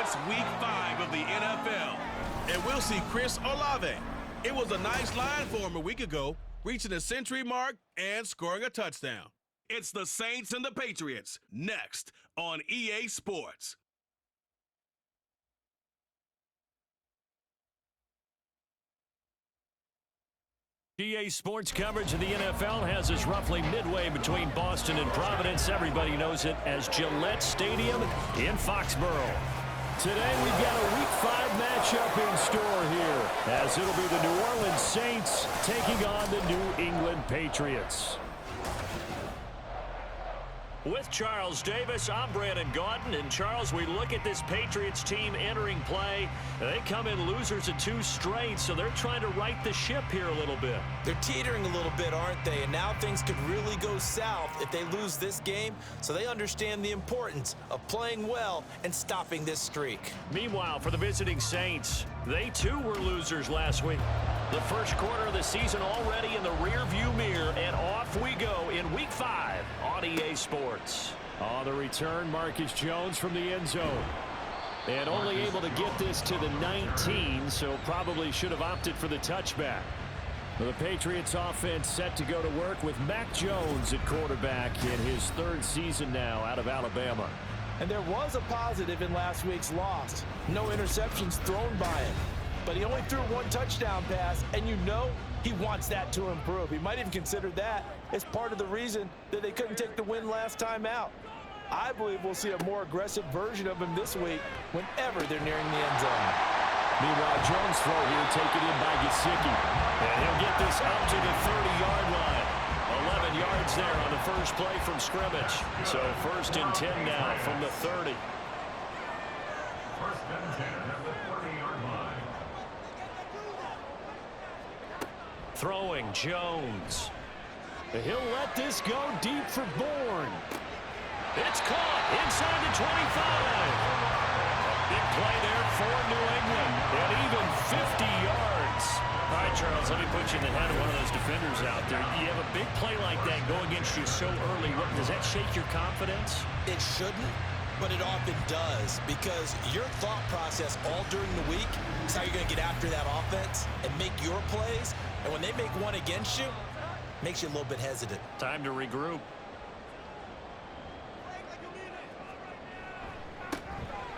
It's Week 5 of the NFL, and we'll see Chris Olave. It was a nice line for him a week ago, reaching the century mark and scoring a touchdown. It's the Saints and the Patriots, next on EA Sports. EA Sports coverage of the NFL has us roughly midway between Boston and Providence. Everybody knows it as Gillette Stadium in Foxborough. Today we've got a Week 5 matchup in store here, as it'll be the New Orleans Saints taking on the New England Patriots. With Charles Davis, I'm Brandon Gaudin. And Charles, we look at this Patriots team entering play. They come in losers of 2 straight, so they're trying to right the ship here a little bit. They're teetering a little bit, aren't they? And now things could really go south if they lose this game, so they understand the importance of playing well and stopping this streak. Meanwhile, for the visiting Saints, they too were losers last week. The first quarter of the season already in the rearview mirror, and off we go in Week 5 on EA Sports. On the return, Marcus Jones from the end zone. And only able to get this to the 19, so probably should have opted for the touchback. The Patriots offense set to go to work with Mac Jones at quarterback in his 3rd season now out of Alabama. And there was a positive in last week's loss. No interceptions thrown by him. But he only threw 1 touchdown pass, and you know he wants that to improve. He might even consider that as part of the reason that they couldn't take the win last time out. I believe we'll see a more aggressive version of him this week whenever they're nearing the end zone. Meanwhile, Jones' throw here taken in by Gesicki. And he'll get this up to the 30-yard line. 11 yards there on the first play from scrimmage. So 1st and 10 now from the 30. 1st and 10 at the 30-yard line. Throwing Jones. He'll let this go deep for Bourne. It's caught inside the 25. Big play there for New England. And even 50 yards. All right, Charles, let me put you in the head of one of those defenders out there. You have a big play like that go against you so early. Does that shake your confidence? It shouldn't, but it often does, because your thought process all during the week is how you're going to get after that offense and make your plays. And when they make one against you, it makes you a little bit hesitant. Time to regroup.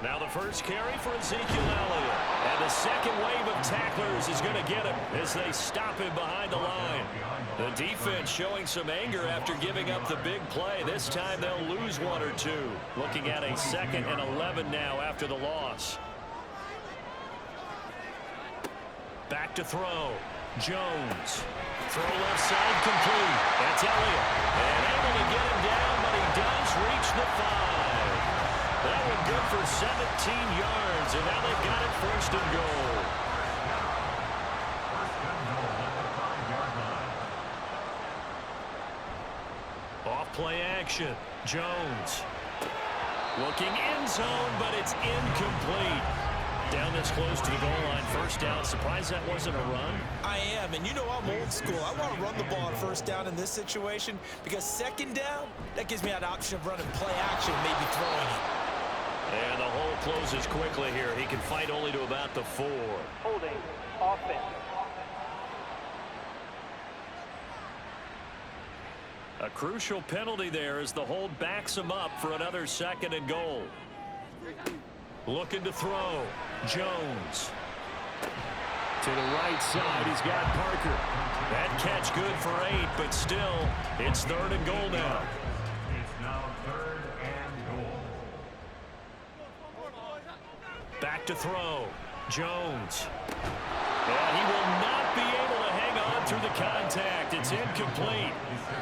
Now the first carry for Ezekiel Elliott. And the second wave of tacklers is going to get him as they stop him behind the line. The defense showing some anger after giving up the big play. This time they'll lose 1 or 2. Looking at a 2nd and 11 now after the loss. Back to throw. Jones. Throw left side complete. That's Elliott. And able to get him down, but he does reach the 5. That one good for 17 yards, and now they've got it 1st and goal. 1st and goal at the 5-yard line. Off play action. Jones. Looking end zone, but it's incomplete. Down this close to the goal line, 1st down. Surprised that wasn't a run? I am, and you know I'm old school. I want to run the ball on 1st down in this situation, because 2nd down, that gives me that option of running play action, maybe throwing it. And the hole closes quickly here. He can fight only to about the 4. Holding offense. A crucial penalty there as the hold backs him up for another 2nd and goal. Looking to throw. Jones. To the right side, he's got Parker. That catch good for 8, but still, it's 3rd and goal now. It's now 3rd and goal. Back to throw. Jones. And he will not be able to hang on through the contact. It's incomplete.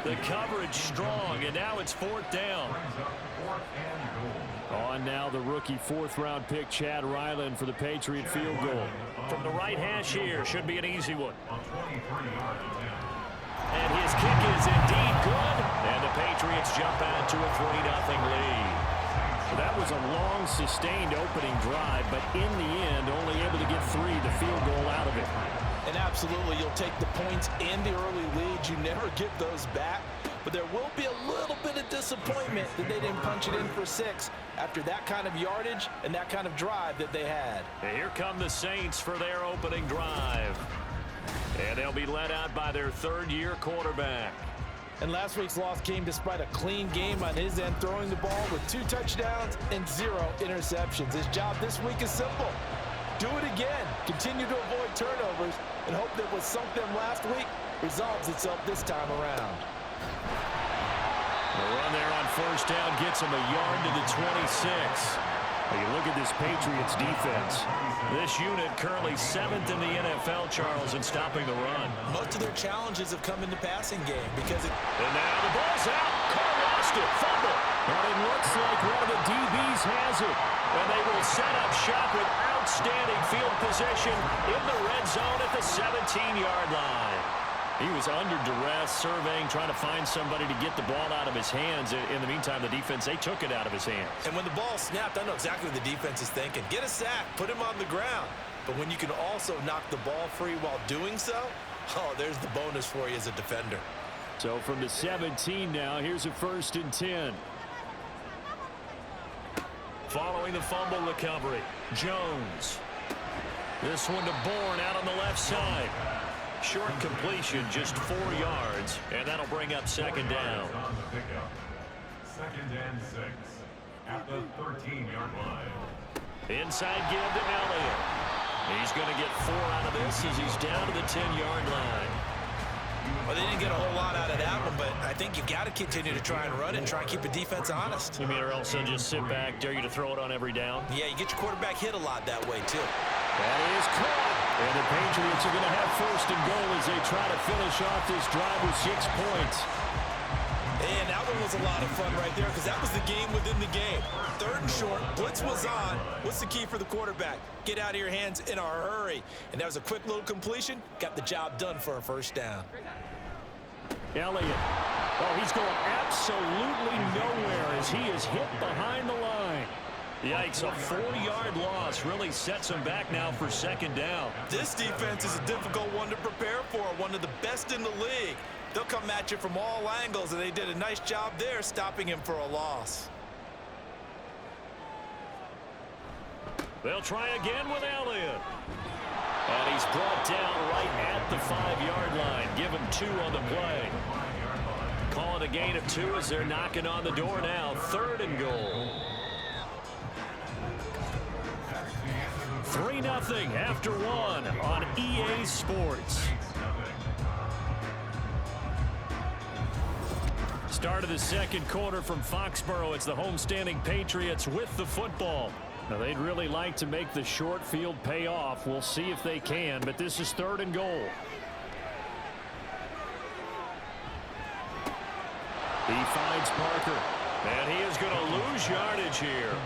The coverage strong, and now it's 4th down. Brings up 4th and goal. On now the rookie 4th-round pick Chad Ryland for the Patriot field goal. From the right hash here, should be an easy one. A 23-yard attempt. And his kick is indeed good. And the Patriots jump out to a 3-0 lead. That was a long, sustained opening drive, but in the end, only able to get 3, the field goal out of it. And absolutely, you'll take the points and the early lead. You never get those back. but there will be a little bit of disappointment that they didn't punch it in for 6 after that kind of yardage and that kind of drive that they had. And here come the Saints for their opening drive. And they'll be led out by their third-year quarterback. And last week's loss came despite a clean game on his end, throwing the ball with 2 touchdowns and 0 interceptions. His job this week is simple. Do it again. Continue to avoid turnovers and hope that what sunk them last week resolves itself this time around. The run there on first down gets him a yard to the 26. You look at this Patriots defense. This unit currently 7th in the NFL, Charles, in stopping the run. Most of their challenges have come in the passing game because it... And now the ball's out. Carr lost it. Fumble. And it looks like one of the DBs has it. And they will set up shop with outstanding field position in the red zone at the 17-yard line. He was under duress, surveying, trying to find somebody to get the ball out of his hands. In the meantime, the defense, they took it out of his hands. And when the ball snapped, I know exactly what the defense is thinking. Get a sack, put him on the ground. But when you can also knock the ball free while doing so, oh, there's the bonus for you as a defender. So from the 17 now, here's a 1st and 10. Following the fumble recovery, Jones. This one to Bourne out on the left side. Short completion, just 4 yards, and that'll bring up 2nd down. On the pickup. 2nd and 6 at the 13-yard line. Inside give to Elliott. He's going to get 4 out of this as he's down to the 10-yard line. Well, they didn't get a whole lot out of that one, but I think you've got to continue to try and run it and try and keep the defense honest. You mean or else they'll just sit back, dare you to throw it on every down? Yeah, you get your quarterback hit a lot that way, too. That is caught. And the Patriots are going to have 1st and goal as they try to finish off this drive with 6 points. And that one was a lot of fun right there because that was the game within the game. 3rd and short, blitz was on. What's the key for the quarterback? Get out of your hands in a hurry. And that was a quick little completion. Got the job done for a 1st down. Elliott. Oh, he's going absolutely nowhere as he is hit behind the line. Yikes, a 4-yard loss really sets him back now for 2nd down. This defense is a difficult one to prepare for, one of the best in the league. They'll come at you from all angles, and they did a nice job there stopping him for a loss. They'll try again with Elliott. And he's brought down right at the 5-yard line. Give him 2 on the play. Call it a gain of 2 as they're knocking on the door now. 3rd and goal. 3-0 after 1 on EA Sports. Start of the 2nd quarter from Foxborough. It's the homestanding Patriots with the football. Now, they'd really like to make the short field pay off. We'll see if they can, but this is 3rd and goal. He finds Parker, and he is going to lose yardage here.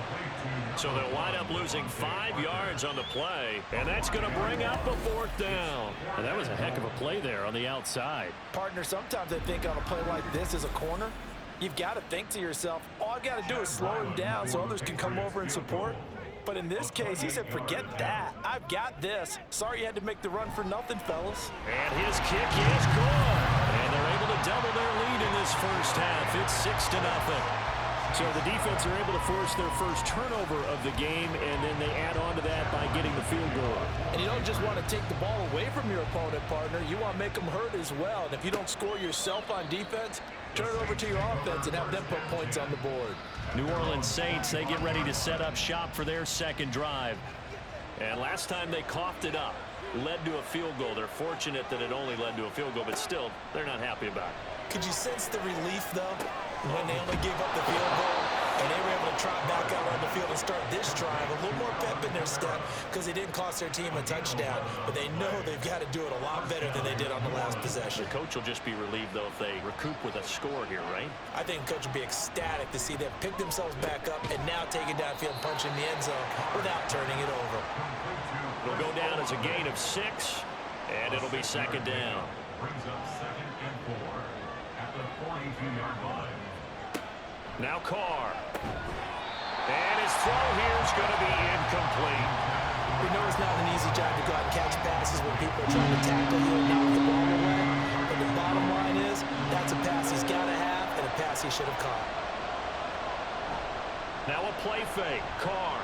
So they'll wind up losing 5 yards on the play, and that's going to bring up a 4th down. And that was a heck of a play there on the outside. Partner, sometimes I think on a play like this as a corner, you've got to think to yourself, all I got to do is slow him down so others can come over and support. But in this case, he said, forget that. I've got this. Sorry you had to make the run for nothing, fellas. And his kick is good. And they're able to double their lead in this 1st half. It's 6-0. So the defense are able to force their first turnover of the game, and then they add on to that by getting the field goal. And you don't just want to take the ball away from your opponent, partner. You want to make them hurt as well. And if you don't score yourself on defense, turn it over to your offense and have them put points on the board. New Orleans Saints, they get ready to set up shop for their 2nd drive. And last time they coughed it up, led to a field goal. They're fortunate that it only led to a field goal, but still, they're not happy about it. Could you sense the relief, though, when they only gave up the field goal and they were able to trot back out on the field and start this drive? A little more pep in their step because they didn't cost their team a touchdown, but they know they've got to do it a lot better than they did on the last possession. The coach will just be relieved, though, if they recoup with a score here, right? I think the coach will be ecstatic to see them pick themselves back up and now take it downfield and punch in the end zone without turning it over. It'll go down as a gain of 6, and it'll be 2nd down. Brings up 2nd and 4 at the 42-yard line. Now Carr. And his throw here is going to be incomplete. We know it's not an easy job to go out and catch passes when people are trying to tackle you and knock the ball away. But the bottom line is, That's a pass he's got to have and a pass he should have caught. Now a play fake. Carr.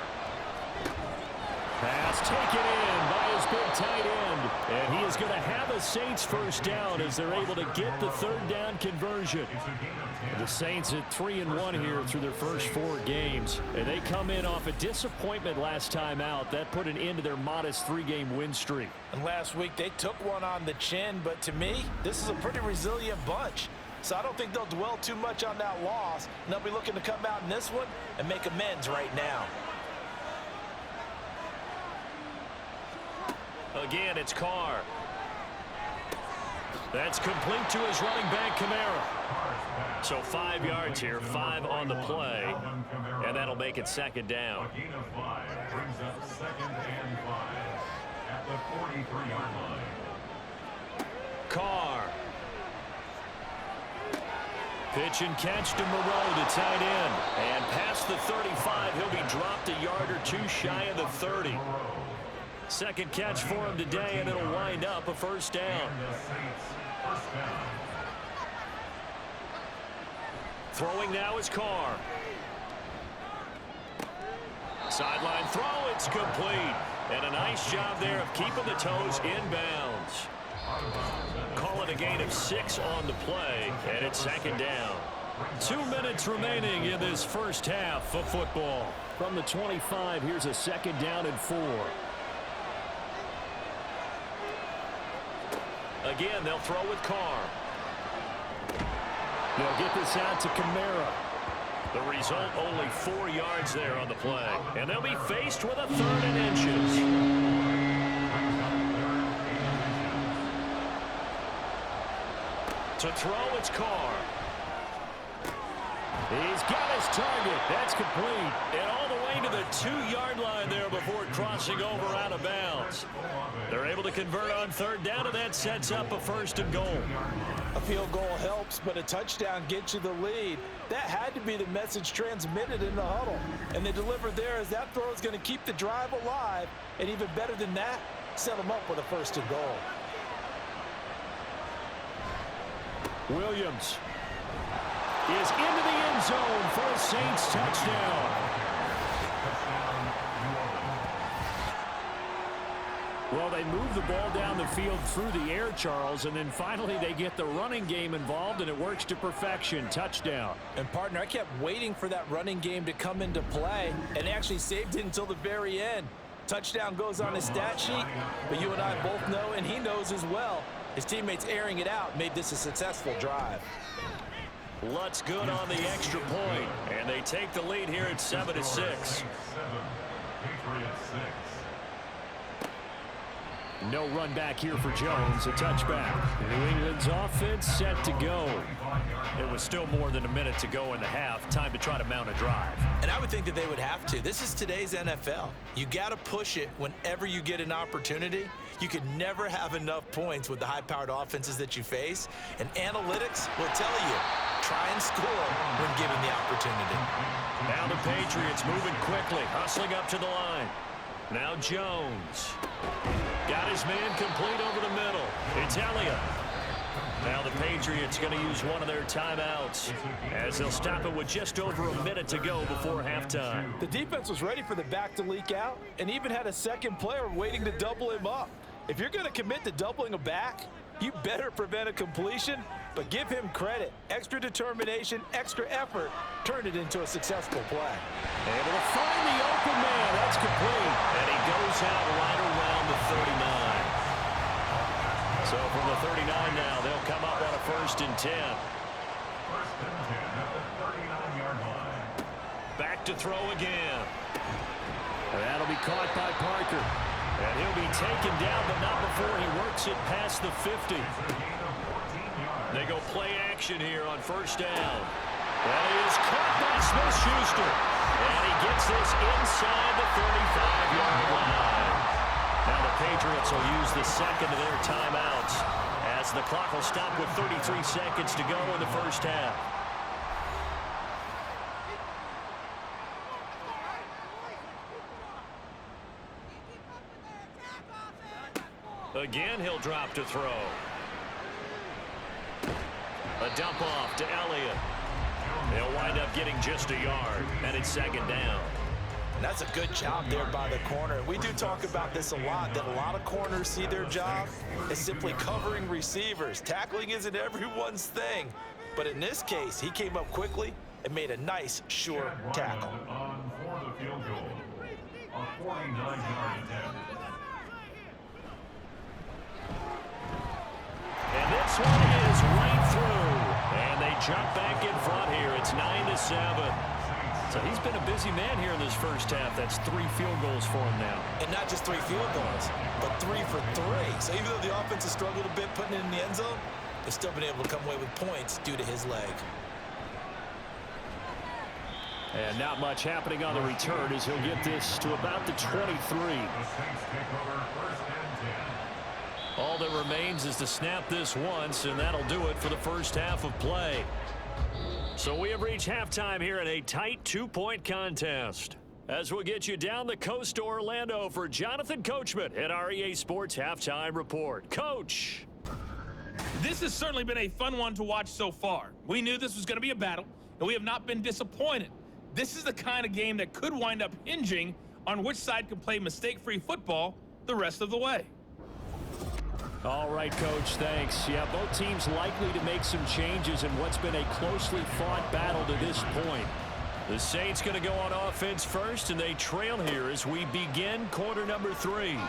Pass taken in by his big tight end. And he is going to have a Saints first down as they're able to get the third down conversion. The Saints at 3-1 here through their first 4 games. And they come in off a disappointment last time out. That put an end to their modest 3-game win streak. And last week they took one on the chin, but to me, this is a pretty resilient bunch. So I don't think they'll dwell too much on that loss. And they'll be looking to come out in this one and make amends right now. Again, it's Carr. That's complete to his running back, Kamara. So 5 yards here, 5 on the play, and that'll make it second down. A gain of 5 brings up 2nd and 5 at the 43-yard line. Carr. Pitch and catch to Moreau, the tight end. And past the 35, he'll be dropped a yard or 2 shy of the 30. Second catch for him today, and it'll wind up a first down. Throwing now is Carr. Sideline throw, it's complete. And a nice job there of keeping the toes inbounds. Call it a gain of 6 on the play, and it's second down. 2 minutes remaining in this first half of football. From the 25, here's a second down and 4. Again, they'll throw with Carr. They'll get this out to Kamara. The result, only 4 yards there on the play. And they'll be faced with a 3rd and inches. To throw, it's Carr. He's got his target. That's complete. And all the way to the 2-yard line there before crossing over out of bounds. They're able to convert on 3rd down, and that sets up a 1st and goal. A field goal helps, but a touchdown gets you the lead. That had to be the message transmitted in the huddle. And they delivered there as that throw is going to keep the drive alive. And even better than that, set them up with a 1st and goal. Williams is into the end zone for a Saints touchdown. Well, they move the ball down the field through the air, Charles, and then finally they get the running game involved, and it works to perfection. Touchdown. And, partner, I kept waiting for that running game to come into play, and actually saved it until the very end. Touchdown goes on his stat sheet, but you and I both know, and he knows as well, his teammates airing it out made this a successful drive. Lutz good on the extra point, and they take the lead here at 7-6. Patriots 6. No run back here for Jones. A touchback. New England's offense set to go. It was still more than a minute to go in the half. Time to try to mount a drive. And I would think that they would have to. This is today's NFL. You got to push it whenever you get an opportunity. You could never have enough points with the high-powered offenses that you face. And analytics will tell you, try and score when given the opportunity. Now the Patriots moving quickly, hustling up to the line. Now Jones. Got his man complete over the middle. It's Elliott. Now the Patriots going to use one of their timeouts as they'll stop it with just over a minute to go before halftime. The defense was ready for the back to leak out and even had a second player waiting to double him up. If you're going to commit to doubling a back, you better prevent a completion, but give him credit. Extra determination, extra effort turned it into a successful play. Able to find the open man. That's complete. And he goes out right around the 39. So from the 39 now, they'll come up on a 1st and 10. 1st and 10 at the 39-yard line. Back to throw again. And that'll be caught by Parker. And he'll be taken down, but not before he works it past the 50. They go play action here on 1st down. That is caught by Smith-Schuster. And he gets this inside the 35-yard line. Now the Patriots will use the second of their timeouts as the clock will stop with 33 seconds to go in the first half. Again, he'll drop to throw. A dump off to Elliott. They'll wind up getting just a yard, and it's second down. And that's a good job there by the corner. We do talk about this a lot, that a lot of corners see their job as simply covering receivers. Tackling isn't everyone's thing. But in this case, he came up quickly and made a nice, sure tackle. On for the field goal. A 49-yard attempt. And this one is right through. And they jump back in front here. It's 9-7. So he's been a busy man here in this first half. That's 3 field goals for him now. And not just 3 field goals, but 3 for 3. So even though the offense has struggled a bit putting it in the end zone, they've still been able to come away with points due to his leg. And not much happening on the return as he'll get this to about the 23. The Saints take over first and 10. All that remains is to snap this once, and that'll do it for the first half of play. So we have reached halftime here in a tight 2-point contest. As we'll get you down the coast to Orlando for Jonathan Coachman at our EA Sports Halftime Report. Coach! This has certainly been a fun one to watch so far. We knew this was going to be a battle, and we have not been disappointed. This is the kind of game that could wind up hinging on which side can play mistake-free football the rest of the way. All right, Coach, thanks. Yeah, both teams likely to make some changes in what's been a closely fought battle to this point. The Saints going to go on offense first, and they trail here as we begin quarter number 3.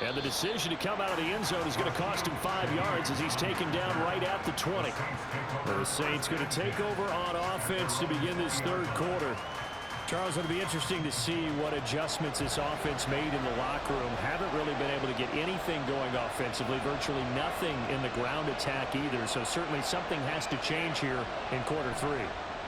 And the decision to come out of the end zone is going to cost him 5 yards as he's taken down right at the 20. The Saints going to take over on offense to begin this third quarter. Charles, it'll be interesting to see what adjustments this offense made in the locker room. Haven't really been able to get anything going offensively, virtually nothing in the ground attack either. So certainly something has to change here in quarter 3.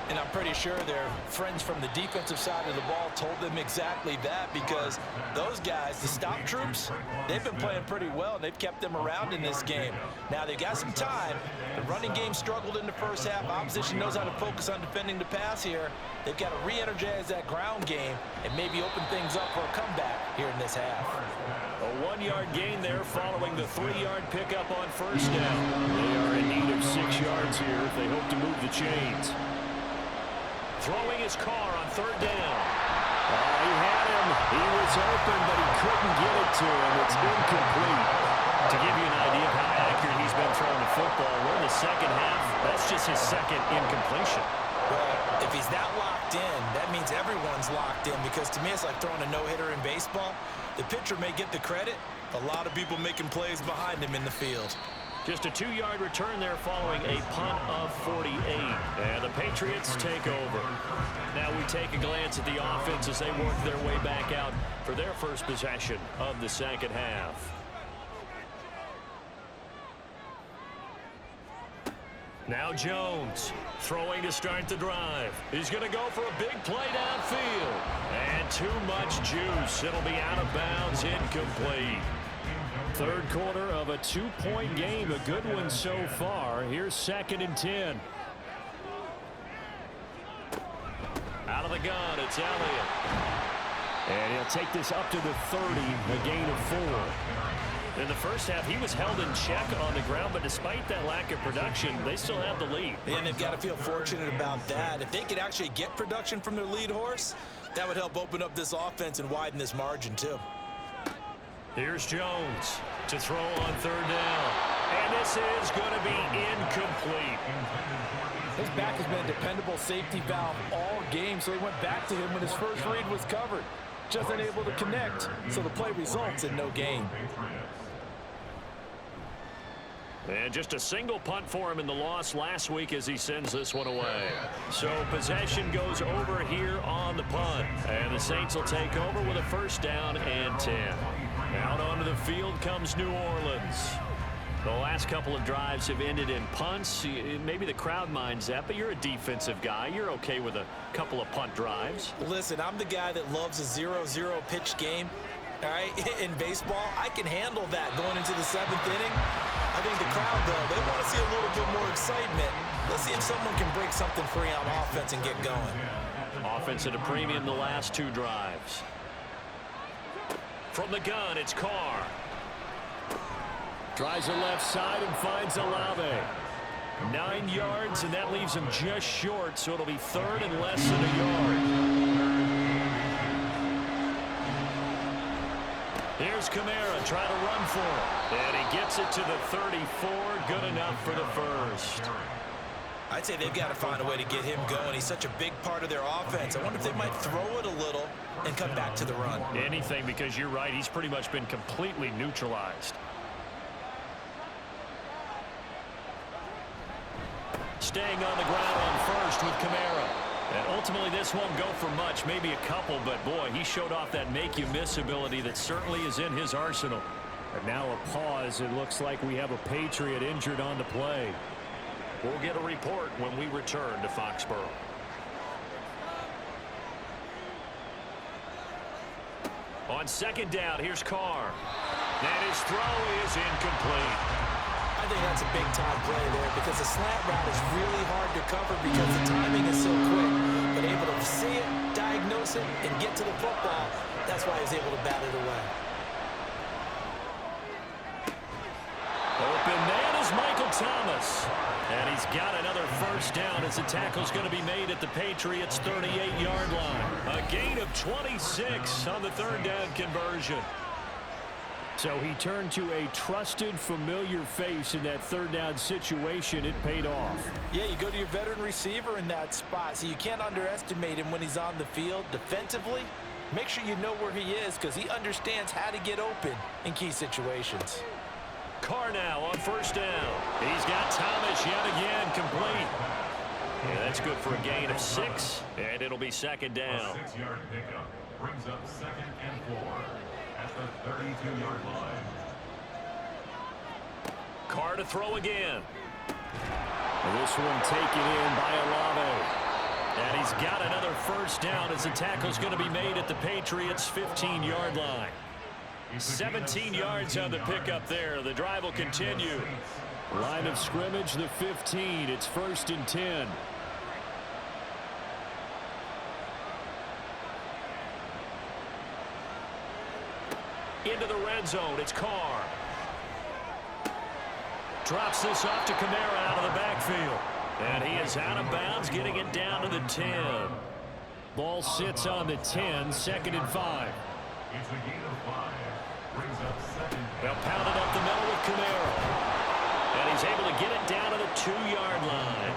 And I'm pretty sure their friends from the defensive side of the ball told them exactly that, because those guys, the stop troops, they've been playing pretty well. They've kept them around in this game. Now, they've got some time. The running game struggled in the first half. Opposition knows how to focus on defending the pass here. They've got to re-energize that ground game and maybe open things up for a comeback here in this half. A 1-yard gain there following the 3-yard pickup on first down. They are in need of 6 yards here if they hope to move the chains. Throwing his car on third down. He had him. He was open, but he couldn't get it to him. It's incomplete. To give you an idea of how accurate he's been throwing the football, we're in the second half. That's just his second incompletion. Well, if he's that locked in, that means everyone's locked in, because to me it's like throwing a no-hitter in baseball. The pitcher may get the credit. A lot of people making plays behind him in the field. Just a 2-yard return there following a punt of 48. And the Patriots take over. Now we take a glance at the offense as they work their way back out for their first possession of the second half. Now Jones throwing to start the drive. He's going to go for a big play downfield. And too much juice. It'll be out of bounds, incomplete. Third quarter of a 2-point game, a good one so far. Here's 2nd and 10. Out of the gun, it's Elliott. And he'll take this up to the 30, a gain of 4. In the first half, he was held in check on the ground, but despite that lack of production, they still have the lead. And they've got to feel fortunate about that. If they could actually get production from their lead horse, that would help open up this offense and widen this margin too. Here's Jones to throw on third down. And this is going to be incomplete. His back has been a dependable safety valve all game, so he went back to him when his first read was covered. Just unable to connect, so the play results in no gain. And just a single punt for him in the loss last week as he sends this one away. So possession goes over here on the punt. And the Saints will take over with a first down and 10. Out onto the field comes New Orleans. The last couple of drives have ended in punts. Maybe the crowd minds that, but you're a defensive guy. You're okay with a couple of punt drives. Listen, I'm the guy that loves a 0-0 pitch game. All right, in baseball, I can handle that going into the 7th inning. I think the crowd, though, they want to see a little bit more excitement. Let's see if someone can break something free on offense and get going. Offense at a premium the last 2 drives. From the gun, it's Carr. Tries the left side and finds Olave. 9 yards, and that leaves him just short, so it'll be third and less than a yard. Here's Kamara trying to run for it. And he gets it to the 34. Good enough for the first. I'd say they've got to find a way to get him going. He's such a big part of their offense. I wonder if they might throw it a little and come back to the run. Anything, because you're right. He's pretty much been completely neutralized. Staying on the ground on first with Kamara. And ultimately, this won't go for much, maybe a couple, but boy, he showed off that make-you-miss ability that certainly is in his arsenal. And now a pause. It looks like we have a Patriot injured on the play. We'll get a report when we return to Foxborough. On second down, here's Carr. And his throw is incomplete. I think that's a big-time play there because the slant route is really hard to cover because the timing is so quick. But able to see it, diagnose it, and get to the football, that's why he's able to bat it away. Open man is Michael Thomas. And he's got another first down as the tackle's going to be made at the Patriots' 38-yard line. A gain of 26 on the third down conversion. So he turned to a trusted, familiar face in that third down situation. It paid off. Yeah, you go to your veteran receiver in that spot, so you can't underestimate him when he's on the field. Defensively, make sure you know where he is because he understands how to get open in key situations. Carr now on first down. He's got Thomas yet again complete. Yeah, that's good for a gain of 6, and it'll be second down. A 6-yard pickup brings up 2nd and 4 at the 32-yard line. Carr to throw again. This one taken in by Olave. And he's got another first down as the tackle's going to be made at the Patriots' 15-yard line. 17 yards on the pickup there. The drive will continue. Line of scrimmage, the 15. It's 1st and 10. Into the red zone. It's Carr. Drops this off to Kamara out of the backfield. And he is out of bounds, getting it down to the 10. Ball sits on the 10, 2nd and 5. It's a gain of 5. Brings up 2nd. They'll pound it up the middle with Kamara. And he's able to get it down to the 2-yard line.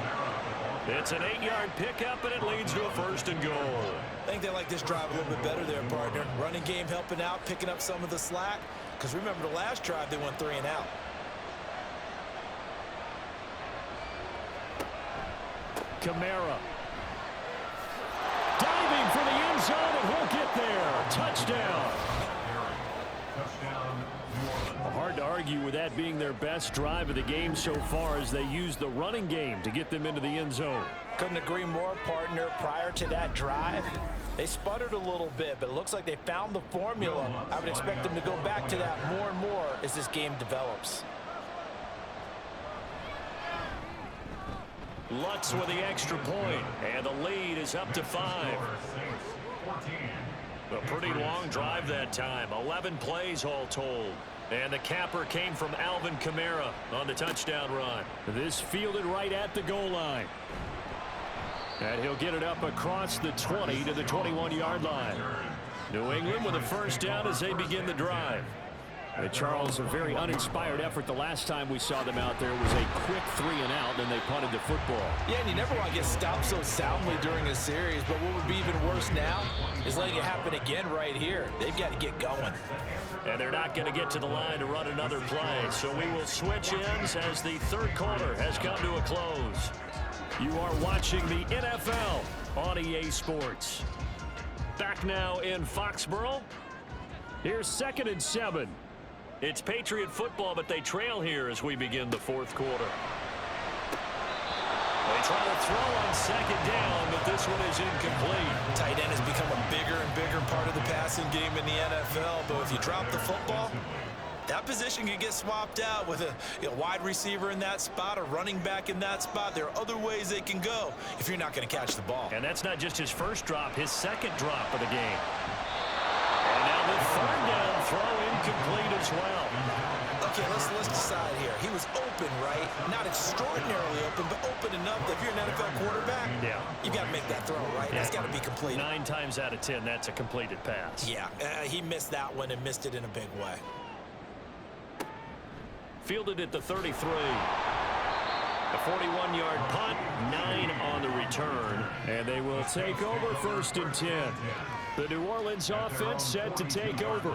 It's an 8-yard pickup, and it leads to a 1st and goal. I think they like this drive a little bit better there, partner. Running game helping out, picking up some of the slack. Because remember the last drive, they went 3 and out. Kamara. Diving for the end zone, and he'll get there. Touchdown. Touchdown, New Orleans. Hard to argue with that being their best drive of the game so far as they used the running game to get them into the end zone. Couldn't agree more, partner. Prior to that drive, they sputtered a little bit, but it looks like they found the formula. I would expect them to go back to that more and more as this game develops. Lutz with the extra point, and the lead is up to 5. A pretty long drive that time, 11 plays all told. And the capper came from Alvin Kamara on the touchdown run. This fielded right at the goal line. And he'll get it up across the 20 to the 21-yard line. New England with a first down as they begin the drive. Charles, a very uninspired effort the last time we saw them out there. It was a quick 3 and out, and they punted the football. Yeah, and you never want to get stopped so soundly during a series, but what would be even worse now is letting it happen again right here. They've got to get going. And they're not going to get to the line to run another play, so we will switch ends as the third quarter has come to a close. You are watching the NFL on EA Sports. Back now in Foxborough. Here's 2nd and 7. It's Patriot football, but they trail here as we begin the fourth quarter. They try to throw on second down, but this one is incomplete. Tight end has become a bigger and bigger part of the passing game in the NFL, but if you drop the football, that position can get swapped out with a wide receiver in that spot, a running back in that spot. There are other ways they can go if you're not going to catch the ball. And that's not just his first drop, his second drop of the game. And now the third down throw incomplete as well. Okay, let's decide here. He was open, right? Not extraordinarily open, but open enough that if you're an NFL quarterback, you got to make that throw, right? That's got to be completed. 9 times out of 10, that's a completed pass. Yeah, he missed that one and missed it in a big way. Fielded at the 33. A 41-yard punt, 9 on the return, and they will take over 1st and 10. The New Orleans offense set to take over.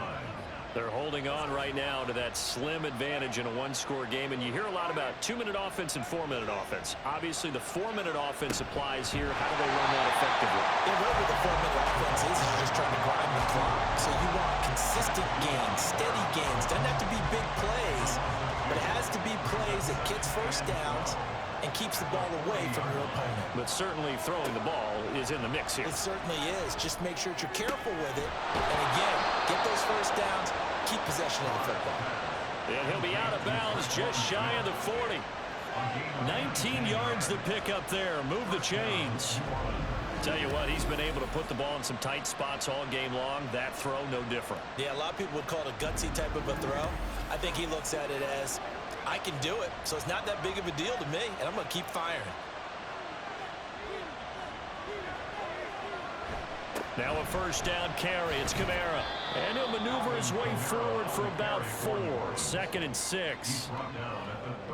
They're holding on right now to that slim advantage in a one-score game, and you hear a lot about 2-minute offense and 4-minute offense. Obviously, the 4-minute offense applies here. How do they run that effectively? Yeah, whatever the 4-minute offense is, you're just trying to grind the clock. So you want consistent gains, steady gains. Doesn't have to be big plays, but it has to be plays that gets first downs and keeps the ball away from your opponent. But certainly throwing the ball is in the mix here. It certainly is. Just make sure that you're careful with it. And again, get those first downs, keep possession of the football. And he'll be out of bounds just shy of the 40. 19 yards to pick up there. Move the chains. Tell you what, he's been able to put the ball in some tight spots all game long. That throw, no different. Yeah, a lot of people would call it a gutsy type of a throw. I think he looks at it as, I can do it, so it's not that big of a deal to me, and I'm going to keep firing. Now a first down carry. It's Kamara. And he'll maneuver his way forward for about 4. 2nd and 6.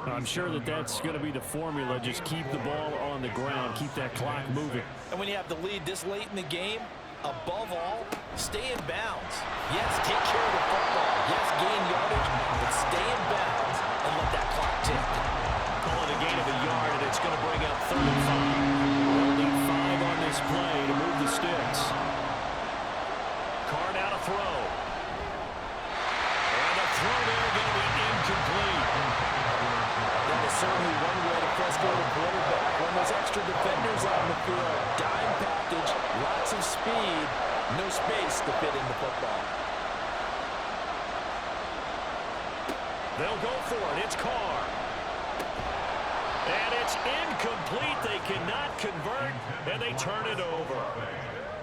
I'm sure that's going to be the formula. Just keep the ball on the ground. Keep that clock moving. And when you have the lead this late in the game, above all, stay in bounds. Yes, take care of the football. Yes, gain yardage, but stay in bounds and let that clock tick. Call it a gain of a yard, and it's going to bring up 3rd and 5. We'll need 5 on this play to move the sticks. Carr now to throw. And the throw there going to be incomplete. That is certainly one way to frustrate a quarterback. When there's extra defenders on the field, dime package, lots of speed, no space to fit in the football. They'll go for it. It's Carr. And it's incomplete. They cannot convert, and they turn it over.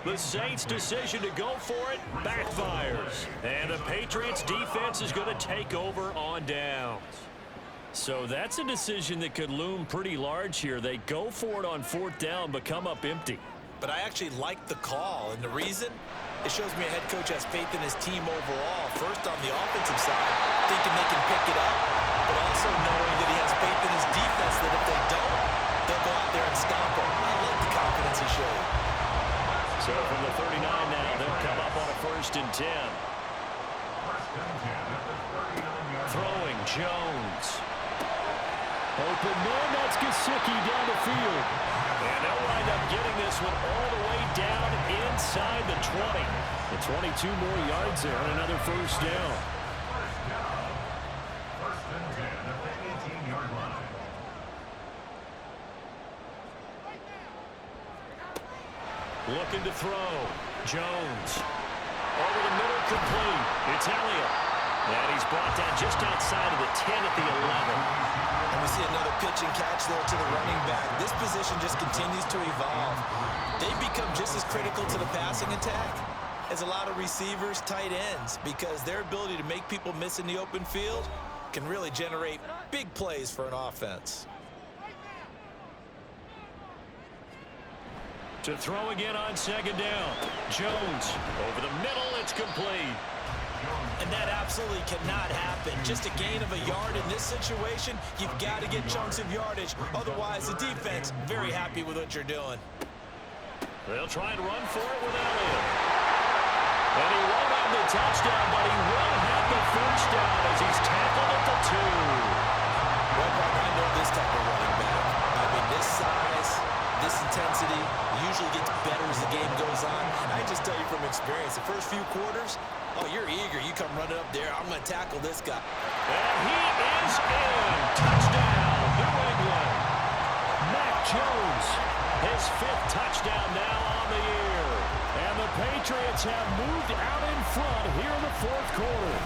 The Saints' decision to go for it backfires. And the Patriots' defense is going to take over on downs. So that's a decision that could loom pretty large here. They go for it on 4th down, but come up empty. But I actually like the call, and the reason? It shows me a head coach has faith in his team overall. First, on the offensive side, thinking they can pick it up, but also knowing that he has faith in his defense that if they don't, they'll go out there and stomp them. I like the confidence he showed. So from the 39 now, they'll come up on a 1st and 10. Throwing Jones. Open man, that's Gesicki down the field. And they'll wind up getting this one all the way down inside the 20. And 22 more yards there and another 1st down. First and 10 at the 18-yard line. Looking to throw. Jones. Over the middle, complete. It's Elliott. And he's brought down just outside of the 10 at the 11. And we see another pitch and catch there to the running back. This position just continues to evolve. They become just as critical to the passing attack as a lot of receivers, tight ends, because their ability to make people miss in the open field can really generate big plays for an offense. To throw again on 2nd down. Jones over the middle. It's complete. And that absolutely cannot happen. Just a gain of a yard in this situation, you've got to get chunks of yardage. Otherwise, the defense, very happy with what you're doing. They'll try and run for it with Elliott. And he won't have the touchdown, but he will have the 1st down as he's tackled at the 2. Well, I know this type of running back. I mean, this size, this intensity usually gets better as the game goes on. I just tell you from experience, the first few quarters, oh, you're eager. You come running up there. I'm going to tackle this guy. And he is in. Touchdown, New England. Mac Jones, his 5th touchdown now on the year. And the Patriots have moved out in front here in the 4th quarter.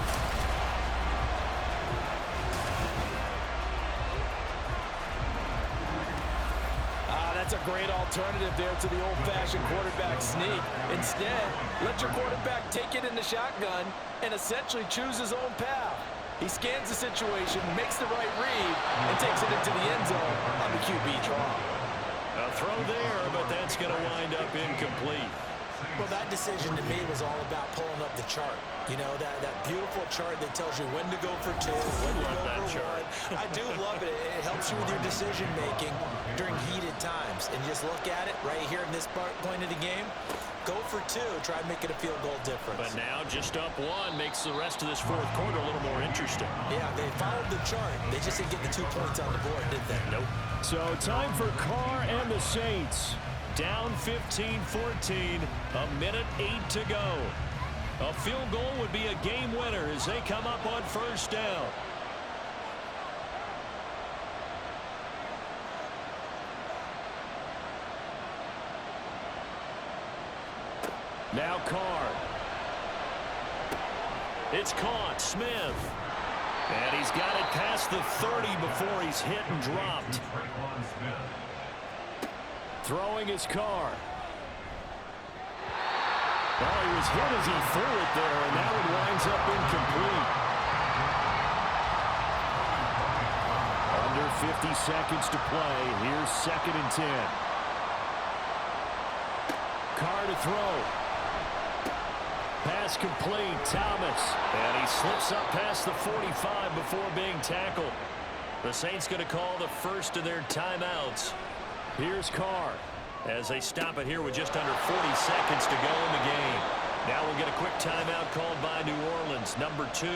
That's a great alternative there to the old-fashioned quarterback sneak. Instead, let your quarterback take it in the shotgun and essentially choose his own path. He scans the situation, makes the right read, and takes it into the end zone on the QB draw. A throw there, but that's going to wind up incomplete. Well, that decision to me was all about pulling up the chart. You know, that beautiful chart that tells you when to go for 2, when to go for 1. I do love it. It helps you with your decision-making during heated times. And just look at it right here in this point of the game. Go for 2. Try and make it a field goal difference. But now just up 1 makes the rest of this fourth quarter a little more interesting. Yeah, they followed the chart. They just didn't get the 2 points on the board, did they? Nope. So time for Carr and the Saints. Down 15-14, a minute 8 to go. A field goal would be a game winner as they come up on first down. Now Carr. It's caught. Smith. And he's got it past the 30 before he's hit and dropped. Throwing his Carr. Well, he was hit as he threw it there, and that one winds up incomplete. Under 50 seconds to play. Here's 2nd and 10. Carr to throw. Pass complete. Thomas. And he slips up past the 45 before being tackled. The Saints going to call the first of their timeouts. Here's Carr as they stop it here with just under 40 seconds to go in the game. Now we'll get a quick timeout called by New Orleans, number 2,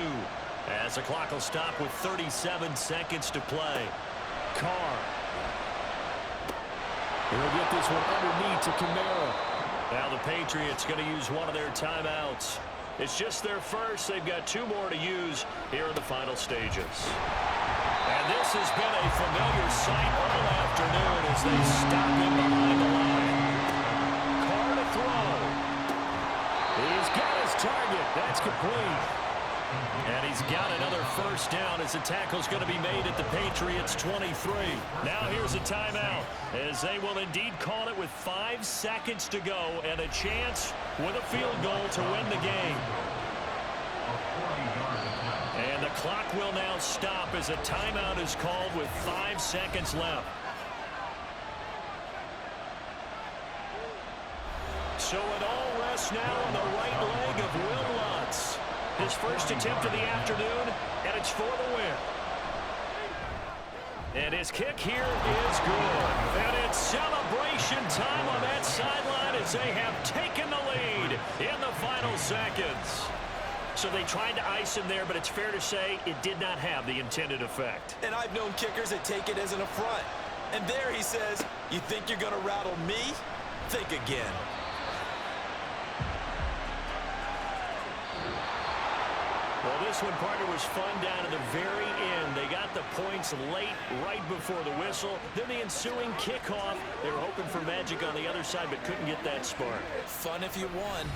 as the clock will stop with 37 seconds to play. Carr. He'll get this one underneath to Kamara. Now the Patriots going to use one of their timeouts. It's just their first. They've got 2 more to use here in the final stages. And this has been a familiar sight all afternoon as they stop him behind the line. Carr to throw. He's got his target. That's complete. And he's got another first down as the tackle's going to be made at the Patriots' 23. Now here's a timeout as they will indeed call it with 5 seconds to go and a chance with a field goal to win the game. And the clock will now stop as a timeout is called with 5 seconds left. So it all rests now on the right leg of Will Lutz. His first attempt of the afternoon, and it's for the win. And his kick here is good. And it's celebration time on that sideline as they have taken the lead in the final seconds. So they tried to ice him there, but it's fair to say it did not have the intended effect. And I've known kickers that take it as an affront. And there he says, you think you're going to rattle me? Think again. Well, this one, partner, was fun down to the very end. They got the points late, right before the whistle. Then the ensuing kickoff. They were hoping for magic on the other side, but couldn't get that spark. Fun if you won,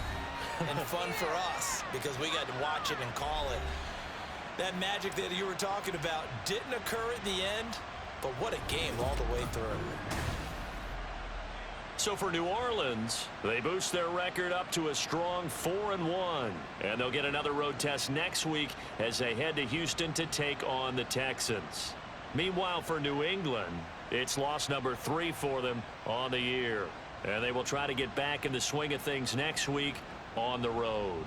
and fun for us because we got to watch it and call it. That magic that you were talking about didn't occur at the end, but what a game all the way through. So for New Orleans, they boost their record up to a strong 4-1. And they'll get another road test next week as they head to Houston to take on the Texans. Meanwhile, for New England, it's loss number 3 for them on the year. And they will try to get back in the swing of things next week on the road.